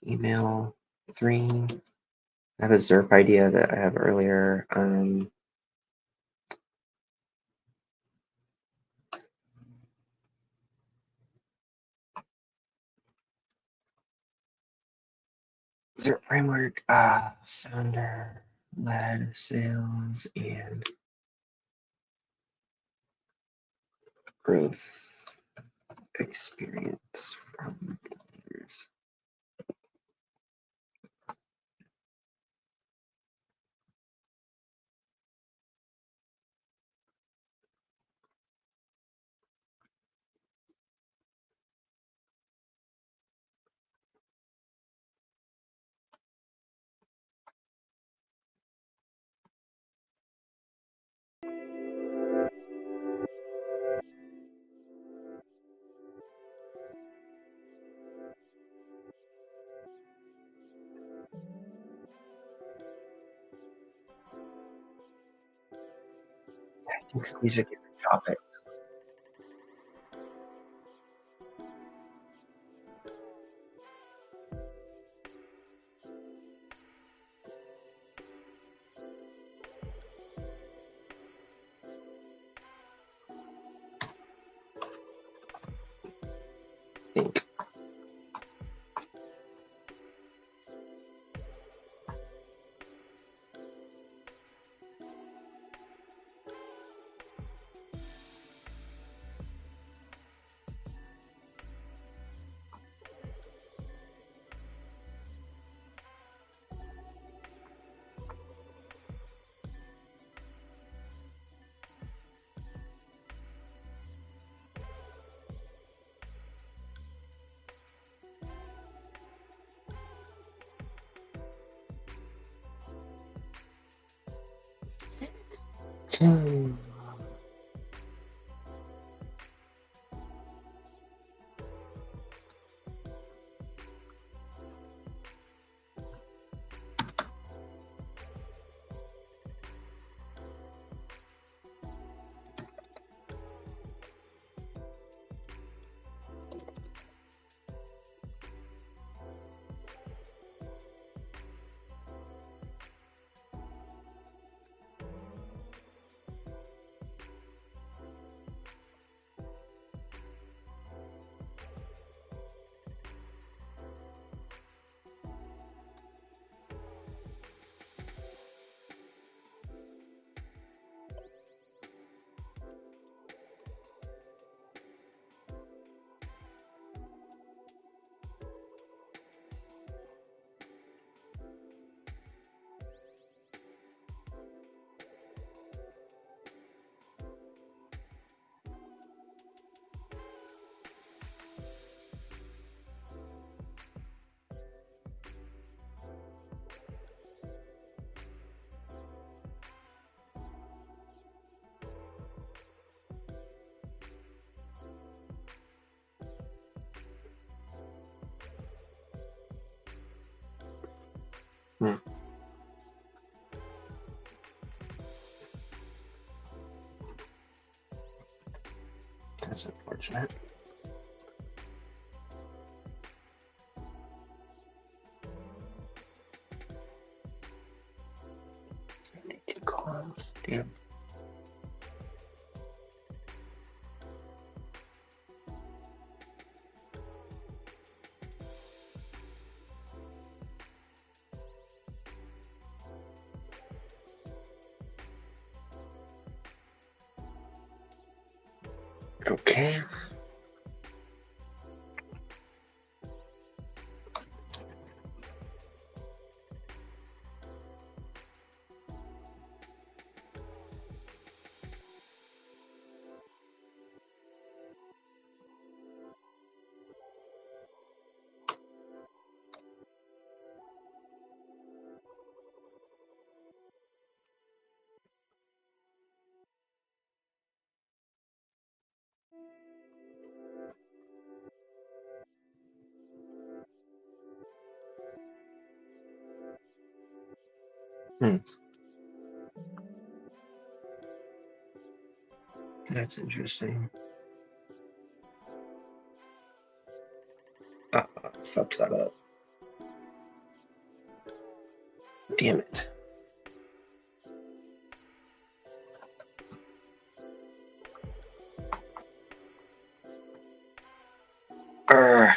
email 3. I have a ZERP idea that I have earlier. ZERP framework, founder-led sales and growth experience from leaders. I think these are different topics. I think. Hmm. That's unfortunate. Too calm. Damn. Okay. Hmm. That's interesting. I fucked that up. Damn it. Urgh.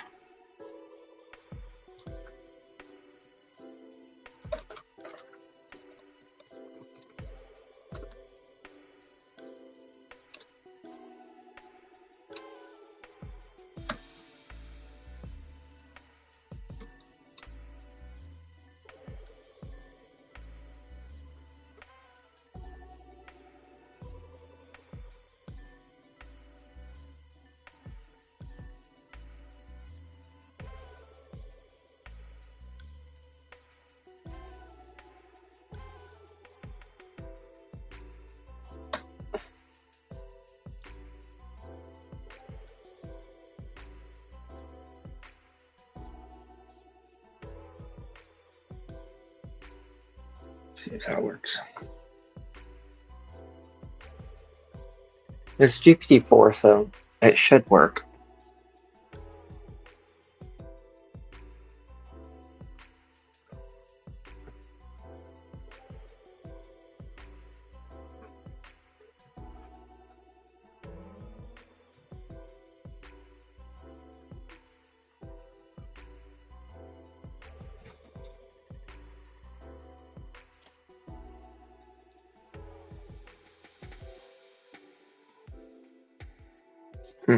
See if that works. It's GPT-4, so it should work. Hmm.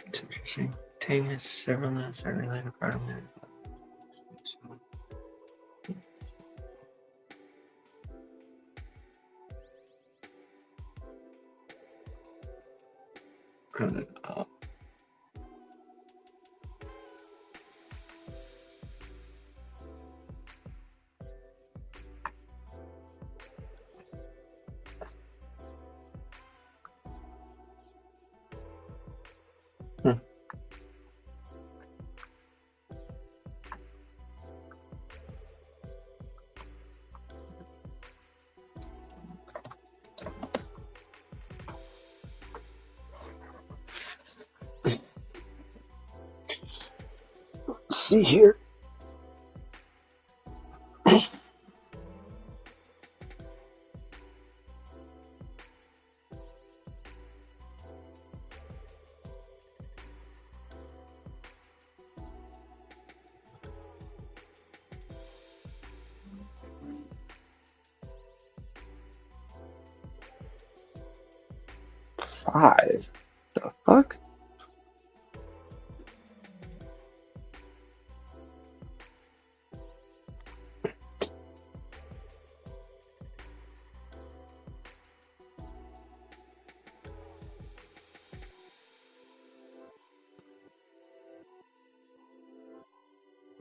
It's interesting. Tang has several notes that relate to part of it. Oh, hmm. Let's see here. 5. The fuck?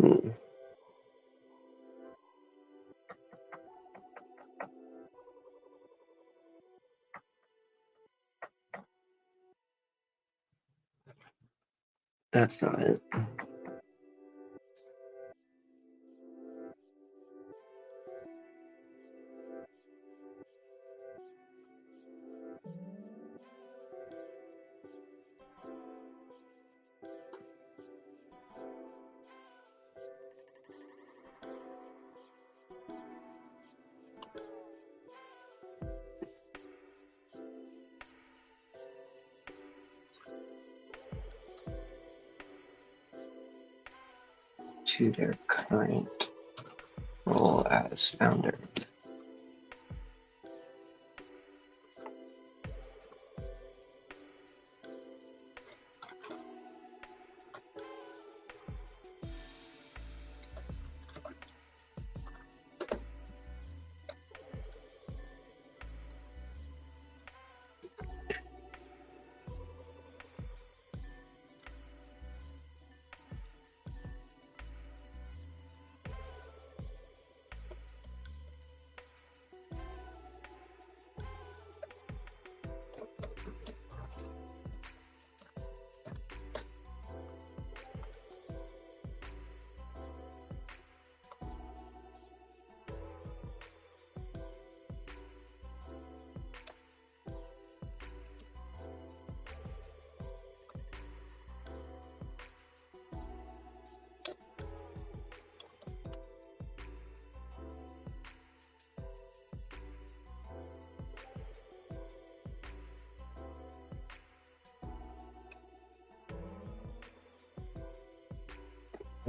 Hmm. That's not it. to their current role as founder.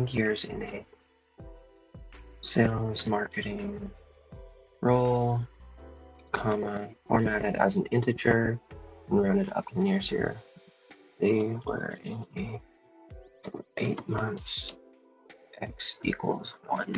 Years in a sales marketing role, comma, formatted as an integer and rounded up to near zero. They were in a 8 months, x equals 1.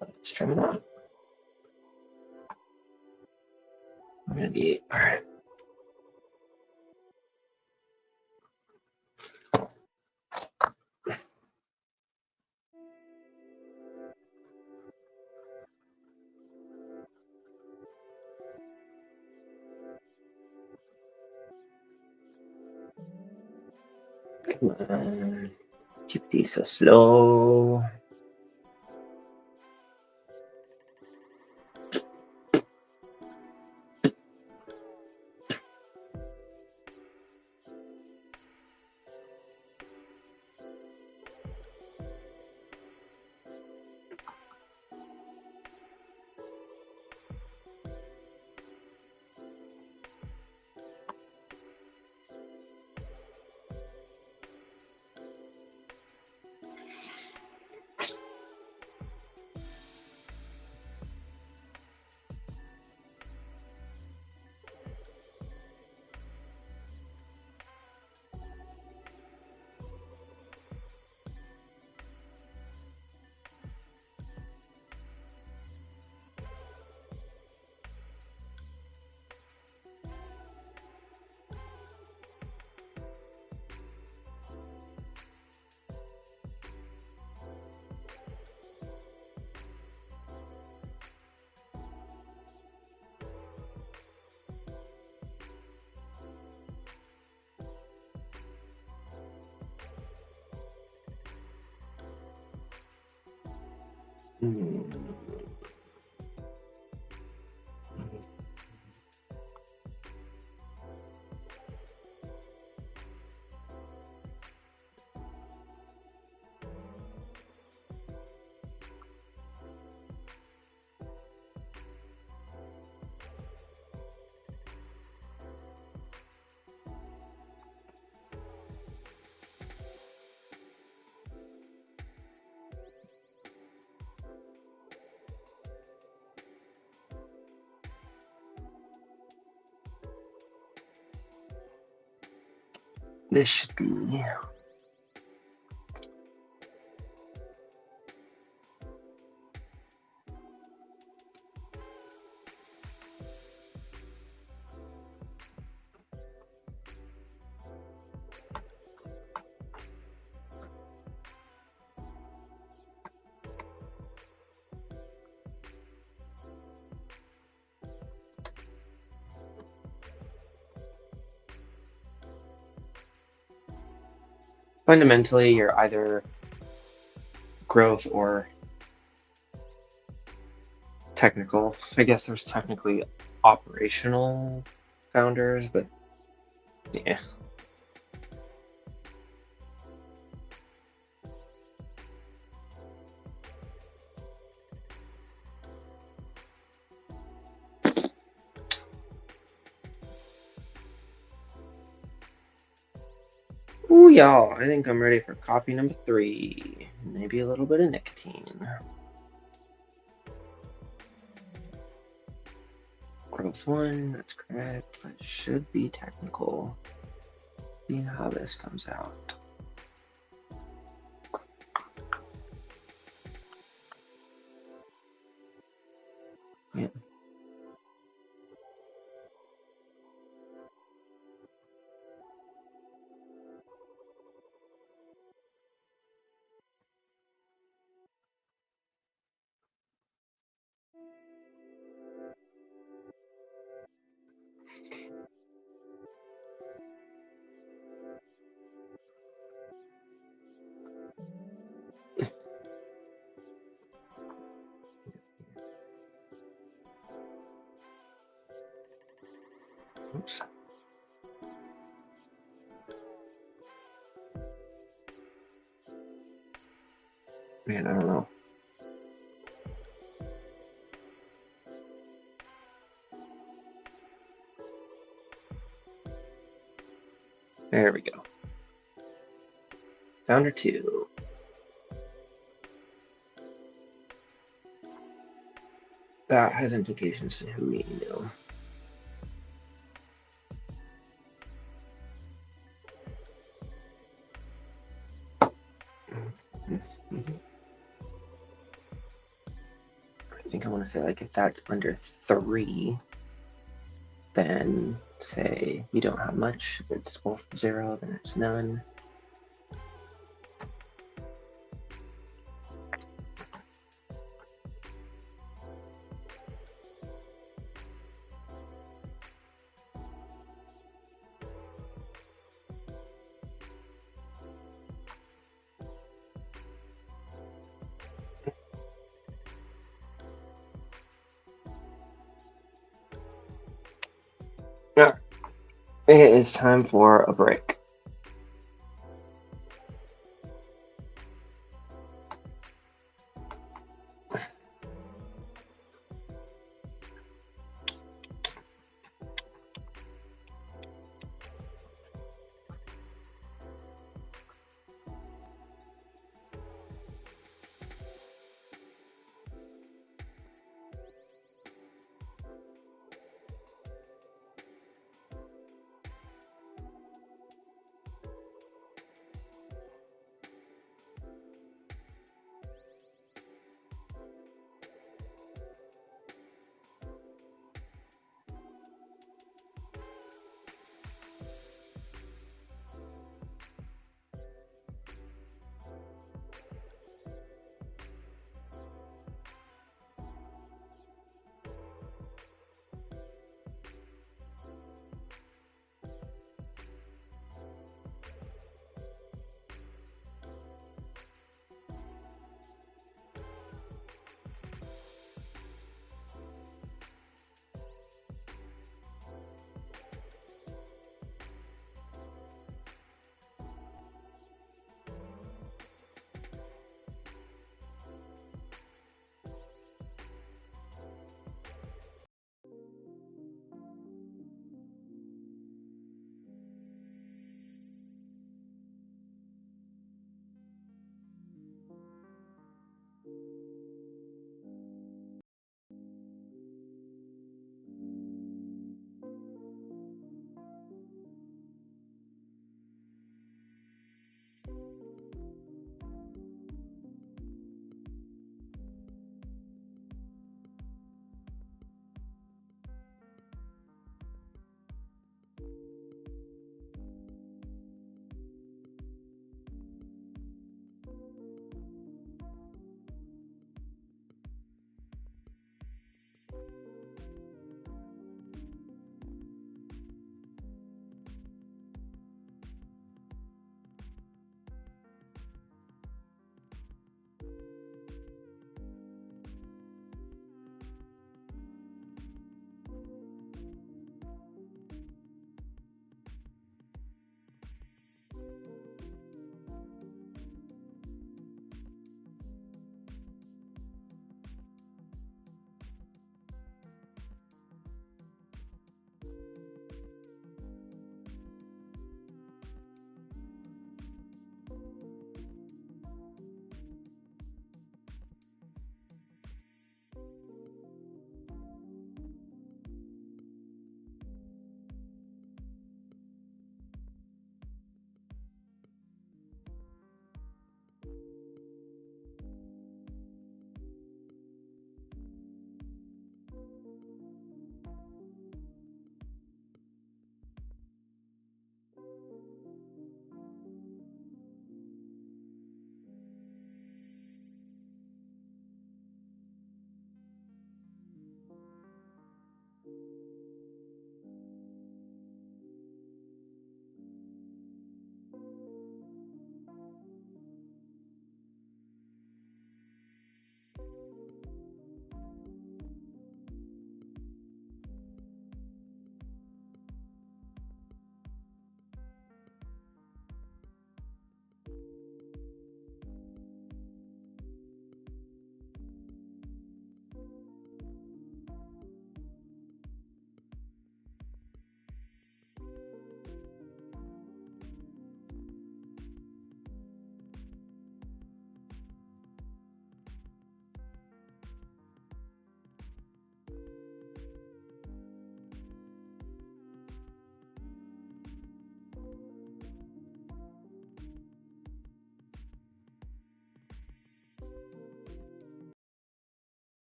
Let's try it out. I'm gonna be all right. Come on. Keep these so slow. This should be fundamentally you're either growth or technical. I guess there's technically operational founders, but yeah. Ooh, y'all, I think I'm ready for copy number 3. Maybe a little bit of nicotine. Growth 1, that's correct. That should be technical. See how this comes out. Yeah. Oops. Man, I don't know. There we go. Founder 2. That has implications to who we know. I think I want to say, like, if that's under 3, then say you don't have much. If it's both 0, then it's none. Yeah. It is time for a break.